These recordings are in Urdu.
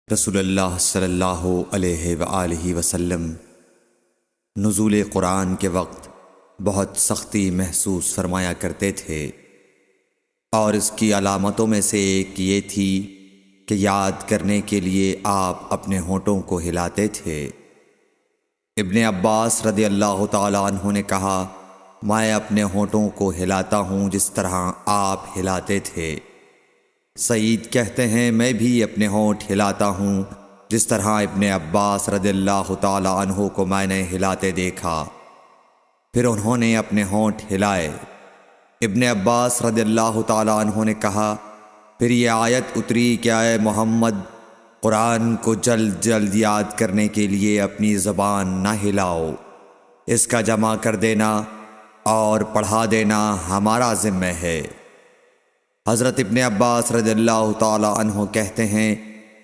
رسول اللہ صلی اللہ علیہ وآلہ وسلم نزول قرآن کے وقت بہت سختی محسوس فرمایا کرتے تھے، اور اس کی علامتوں میں سے ایک یہ تھی کہ یاد کرنے کے لیے آپ اپنے ہونٹوں کو ہلاتے تھے۔ ابن عباس رضی اللہ تعالیٰ عنہ نے کہا، میں اپنے ہونٹوں کو ہلاتا ہوں جس طرح آپ ہلاتے تھے۔ سعید کہتے ہیں، میں بھی اپنے ہونٹ ہلاتا ہوں جس طرح ابن عباس رضی اللہ تعالیٰ عنہ کو میں نے ہلاتے دیکھا۔ پھر انہوں نے اپنے ہونٹ ہلائے۔ ابن عباس رضی اللہ تعالیٰ عنہ نے کہا، پھر یہ آیت اتری کہ اے محمد، قرآن کو جلد جلد یاد کرنے کے لیے اپنی زبان نہ ہلاؤ، اس کا جمع کر دینا اور پڑھا دینا ہمارا ذمہ ہے۔ حضرت ابن عباس رضی اللہ تعالیٰ عنہ کہتے ہیں،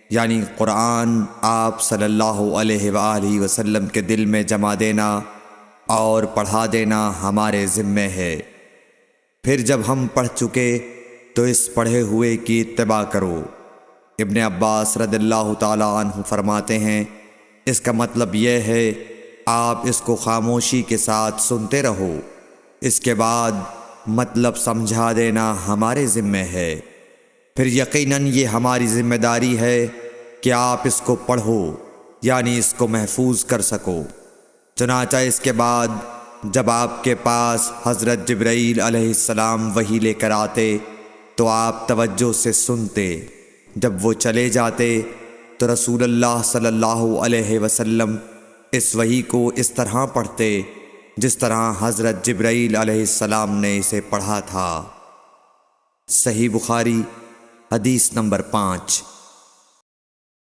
یعنی قرآن آپ صلی اللہ علیہ وآلہ وسلم کے دل میں جمع دینا اور پڑھا دینا ہمارے ذمہ ہے۔ پھر جب ہم پڑھ چکے تو اس پڑھے ہوئے کی اتباع کرو۔ ابن عباس رضی اللہ تعالیٰ عنہ فرماتے ہیں، اس کا مطلب یہ ہے آپ اس کو خاموشی کے ساتھ سنتے رہو، اس کے بعد مطلب سمجھا دینا ہمارے ذمہ ہے۔ پھر یقیناً یہ ہماری ذمہ داری ہے کہ آپ اس کو پڑھو، یعنی اس کو محفوظ کر سکو۔ چنانچہ اس کے بعد جب آپ کے پاس حضرت جبرائیل علیہ السلام وحی لے کر آتے تو آپ توجہ سے سنتے، جب وہ چلے جاتے تو رسول اللہ صلی اللہ علیہ وسلم اس وحی کو اس طرح پڑھتے جس طرح حضرت جبرائیل علیہ السلام نے اسے پڑھا تھا۔ صحیح بخاری حدیث نمبر 5۔